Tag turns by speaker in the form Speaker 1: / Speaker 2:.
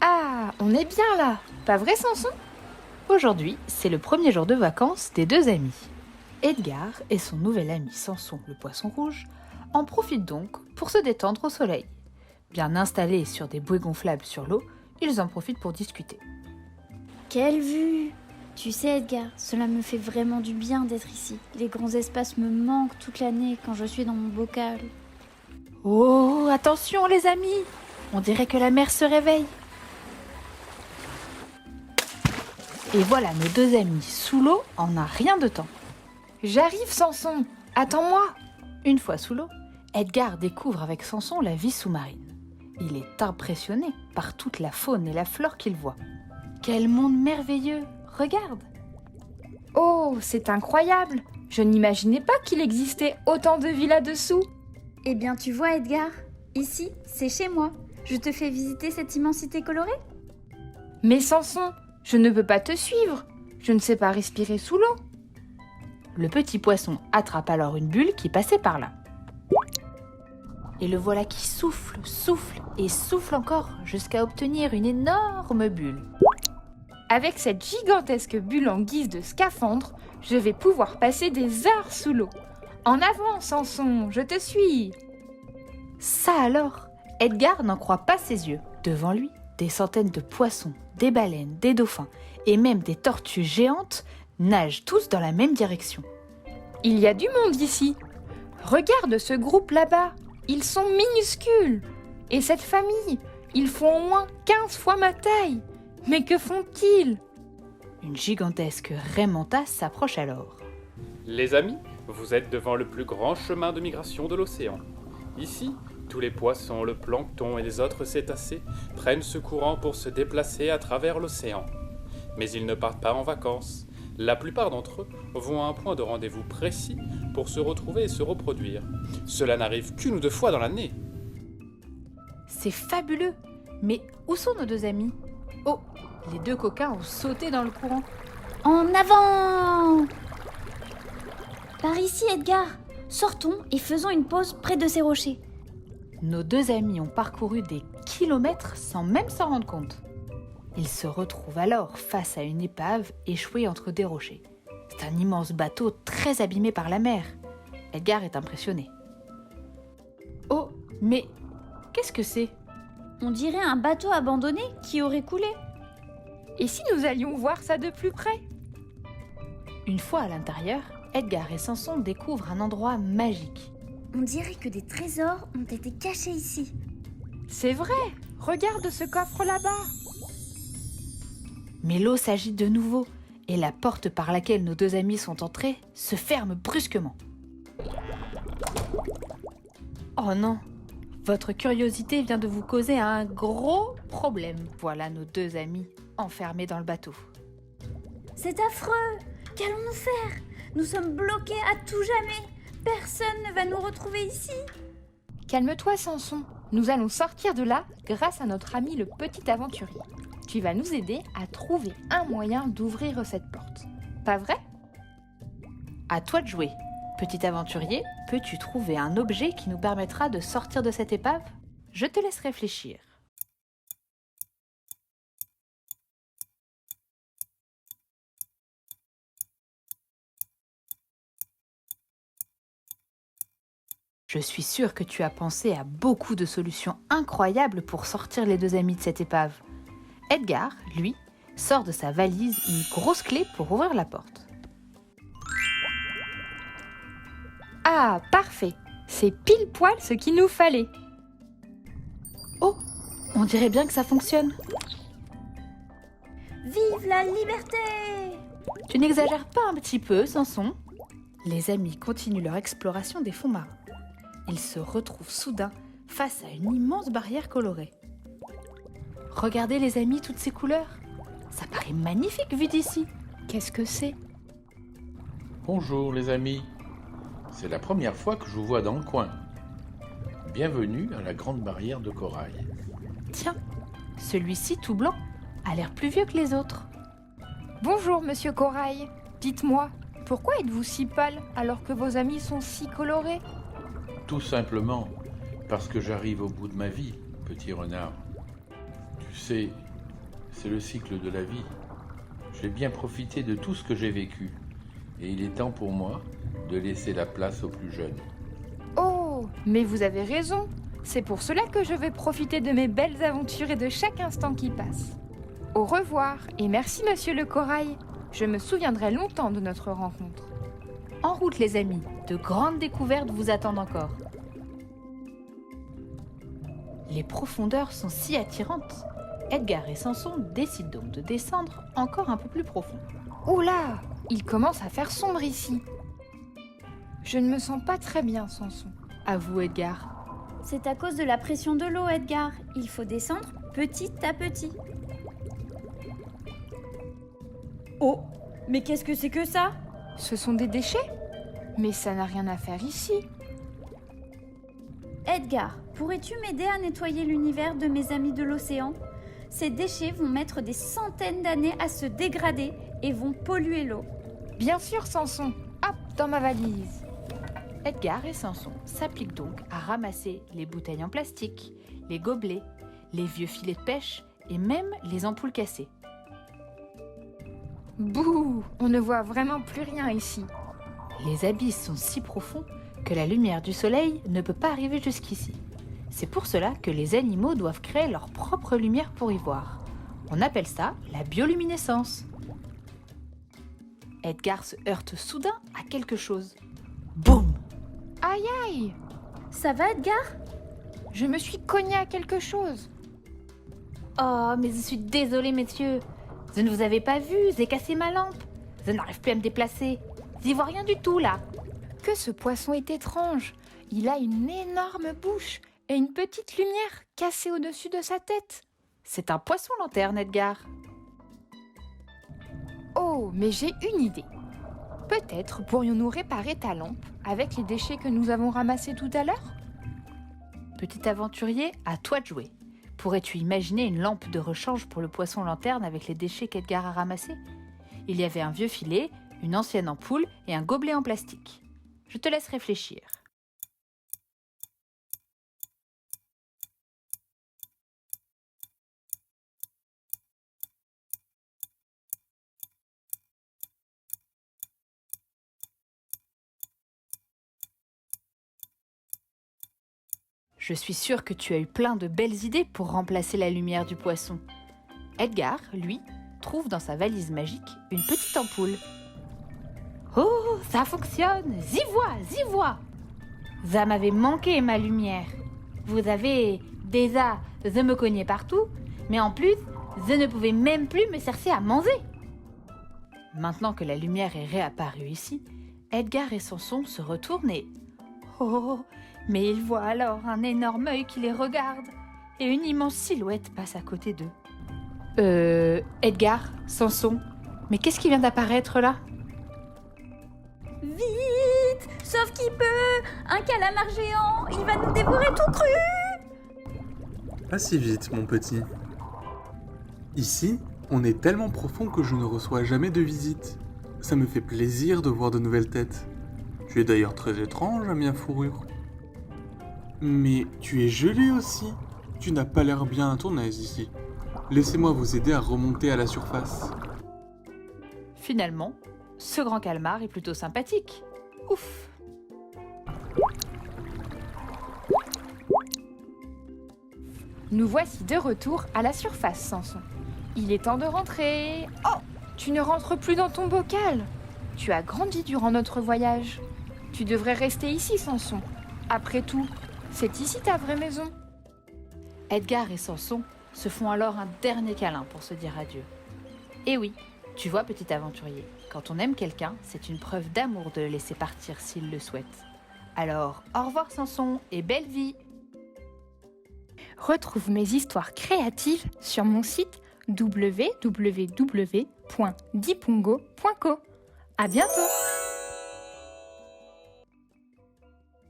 Speaker 1: Ah, on est bien là, pas vrai Samson? Aujourd'hui, c'est le premier jour de vacances des deux amis. Edgar et son nouvel ami Samson le poisson rouge en profitent donc pour se détendre au soleil. Bien installés sur des bouées gonflables sur l'eau, ils en profitent pour discuter.
Speaker 2: Quelle vue! Tu sais Edgar, cela me fait vraiment du bien d'être ici. Les grands espaces me manquent toute l'année quand je suis dans mon bocal.
Speaker 1: Oh, attention les amis! On dirait que la mer se réveille. Et voilà nos deux amis sous l'eau en un rien de temps. J'arrive Samson, attends-moi! Une fois sous l'eau, Edgar découvre avec Samson la vie sous-marine. Il est impressionné par toute la faune et la flore qu'il voit. Quel monde merveilleux! Regarde!
Speaker 3: Oh, c'est incroyable! Je n'imaginais pas qu'il existait autant de villes là-dessous.
Speaker 2: Eh bien tu vois Edgar, ici c'est chez moi. Je te fais visiter cette immensité colorée?
Speaker 3: Mais Samson, je ne peux pas te suivre. Je ne sais pas respirer sous l'eau.
Speaker 1: Le petit poisson attrape alors une bulle qui passait par là. Et le voilà qui souffle, souffle et souffle encore jusqu'à obtenir une énorme bulle.
Speaker 3: Avec cette gigantesque bulle en guise de scaphandre, je vais pouvoir passer des heures sous l'eau. En avant, Samson, je te suis.
Speaker 1: Ça alors, Edgar n'en croit pas ses yeux. Devant lui, des centaines de poissons, des baleines, des dauphins et même des tortues géantes nagent tous dans la même direction.
Speaker 3: Il y a du monde ici. Regarde ce groupe là-bas. Ils sont minuscules. Et cette famille, ils font au moins 15 fois ma taille. Mais que font-ils?
Speaker 1: Une gigantesque raie mantasse s'approche alors.
Speaker 4: Les amis, vous êtes devant le plus grand chemin de migration de l'océan. Ici, tous les poissons, le plancton et les autres cétacés prennent ce courant pour se déplacer à travers l'océan. Mais ils ne partent pas en vacances. La plupart d'entre eux vont à un point de rendez-vous précis pour se retrouver et se reproduire. Cela n'arrive qu'une ou deux fois dans l'année.
Speaker 1: C'est fabuleux! Mais où sont nos deux amis? Oh, les deux coquins ont sauté dans le courant.
Speaker 2: En avant! Par ici Edgar, sortons et faisons une pause près de ces rochers.
Speaker 1: Nos deux amis ont parcouru des kilomètres sans même s'en rendre compte. Ils se retrouvent alors face à une épave échouée entre des rochers. C'est un immense bateau très abîmé par la mer. Edgar est impressionné. Oh, mais qu'est-ce que c'est?
Speaker 2: On dirait un bateau abandonné qui aurait coulé.
Speaker 3: Et si nous allions voir ça de plus près?
Speaker 1: Une fois à l'intérieur, Edgar et Samson découvrent un endroit magique.
Speaker 2: On dirait que des trésors ont été cachés ici.
Speaker 3: C'est vrai, regarde ce coffre là-bas.
Speaker 1: Mais l'eau s'agite de nouveau et la porte par laquelle nos deux amis sont entrés se ferme brusquement. Oh non! Votre curiosité vient de vous causer un gros problème. Voilà nos deux amis enfermés dans le bateau.
Speaker 2: C'est affreux! Qu'allons-nous faire? Nous sommes bloqués à tout jamais. Personne ne va nous retrouver ici.
Speaker 3: Calme-toi Samson, nous allons sortir de là grâce à notre ami le petit aventurier. Tu vas nous aider à trouver un moyen d'ouvrir cette porte. Pas vrai?
Speaker 1: À toi de jouer. Petit aventurier, peux-tu trouver un objet qui nous permettra de sortir de cette épave? Je te laisse réfléchir. Je suis sûre que tu as pensé à beaucoup de solutions incroyables pour sortir les deux amis de cette épave. Edgar, lui, sort de sa valise une grosse clé pour ouvrir la porte.
Speaker 3: Ah, parfait. C'est pile poil ce qu'il nous fallait.
Speaker 1: Oh, on dirait bien que ça fonctionne.
Speaker 2: Vive la liberté!
Speaker 1: Tu n'exagères pas un petit peu, Samson? Les amis continuent leur exploration des fonds marins. Ils se retrouvent soudain face à une immense barrière colorée. Regardez les amis, toutes ces couleurs. Ça paraît magnifique vu d'ici. Qu'est-ce que c'est?
Speaker 5: Bonjour les amis, c'est la première fois que je vous vois dans le coin. Bienvenue à la grande barrière de corail.
Speaker 1: Tiens, celui-ci tout blanc a l'air plus vieux que les autres.
Speaker 3: Bonjour Monsieur Corail. Dites-moi, pourquoi êtes-vous si pâle alors que vos amis sont si colorés?
Speaker 5: Tout simplement parce que j'arrive au bout de ma vie, petit renard. Tu sais, c'est le cycle de la vie. J'ai bien profité de tout ce que j'ai vécu. Et il est temps pour moi de laisser la place aux plus jeunes.
Speaker 3: Oh, mais vous avez raison. C'est pour cela que je vais profiter de mes belles aventures et de chaque instant qui passe. Au revoir et merci monsieur le corail. Je me souviendrai longtemps de notre rencontre.
Speaker 1: En route les amis, de grandes découvertes vous attendent encore. Les profondeurs sont si attirantes. Edgar et Samson décident donc de descendre encore un peu plus profond.
Speaker 3: Oula, il commence à faire sombre ici. Je ne me sens pas très bien, Samson.
Speaker 1: Avoue Edgar.
Speaker 2: C'est à cause de la pression de l'eau, Edgar. Il faut descendre petit à petit. Oh, mais qu'est-ce que c'est que ça?
Speaker 3: Ce sont des déchets? Mais ça n'a rien à faire ici.
Speaker 2: Edgar, pourrais-tu m'aider à nettoyer l'univers de mes amis de l'océan? Ces déchets vont mettre des centaines d'années à se dégrader et vont polluer l'eau.
Speaker 3: Bien sûr, Samson. Hop, dans ma valise.
Speaker 1: Edgar et Samson s'appliquent donc à ramasser les bouteilles en plastique, les gobelets, les vieux filets de pêche et même les ampoules cassées.
Speaker 3: Bouh, on ne voit vraiment plus rien ici.
Speaker 1: Les abysses sont si profonds que la lumière du soleil ne peut pas arriver jusqu'ici. C'est pour cela que les animaux doivent créer leur propre lumière pour y voir. On appelle ça la bioluminescence. Edgar se heurte soudain à quelque chose. Boum!
Speaker 3: Aïe aïe!
Speaker 2: Ça va, Edgar?
Speaker 3: Je me suis cogné à quelque chose.
Speaker 1: Oh, mais je suis désolée, messieurs. Je ne vous avais pas vu, j'ai cassé ma lampe. Je n'arrive plus à me déplacer. J'y vois rien du tout, là.
Speaker 3: Que ce poisson est étrange. Il a une énorme bouche et une petite lumière cassée au-dessus de sa tête.
Speaker 1: C'est un poisson-lanterne, Edgar.
Speaker 3: Oh, mais j'ai une idée. Peut-être pourrions-nous réparer ta lampe avec les déchets que nous avons ramassés tout à l'heure?
Speaker 1: Petit aventurier, à toi de jouer. Pourrais-tu imaginer une lampe de rechange pour le poisson-lanterne avec les déchets qu'Edgar a ramassés? Il y avait un vieux filet, une ancienne ampoule et un gobelet en plastique. Je te laisse réfléchir. Je suis sûre que tu as eu plein de belles idées pour remplacer la lumière du poisson. Edgar, lui, trouve dans sa valise magique une petite ampoule. Oh, ça fonctionne! J'y vois! Ça m'avait manqué ma lumière. Vous avez déjà, je me cognais partout, mais en plus, je ne pouvais même plus me chercher à manger. Maintenant que la lumière est réapparue ici, Edgar et Samson se retournent et... Oh, mais ils voient alors un énorme œil qui les regarde et une immense silhouette passe à côté d'eux. Edgar, Samson, mais qu'est-ce qui vient d'apparaître là?
Speaker 2: Vite! Sauf qui peut! Un calamar géant! Il va nous dévorer tout cru!
Speaker 6: Pas si vite, mon petit. Ici, on est tellement profond que je ne reçois jamais de visite. Ça me fait plaisir de voir de nouvelles têtes. Tu es d'ailleurs très étrange, ami à fourrure. Mais tu es gelé aussi. Tu n'as pas l'air bien à ton aise ici. Laissez-moi vous aider à remonter à la surface.
Speaker 1: Finalement, ce grand calmar est plutôt sympathique. Ouf!
Speaker 3: Nous voici de retour à la surface, Samson. Il est temps de rentrer. Oh, tu ne rentres plus dans ton bocal. Tu as grandi durant notre voyage. Tu devrais rester ici, Samson. Après tout, c'est ici ta vraie maison.
Speaker 1: Edgar et Samson se font alors un dernier câlin pour se dire adieu. Et oui, tu vois, petit aventurier, quand on aime quelqu'un, c'est une preuve d'amour de le laisser partir s'il le souhaite. Alors, au revoir Samson et belle vie!
Speaker 3: Retrouve mes histoires créatives sur mon site www.dipongo.co. À bientôt!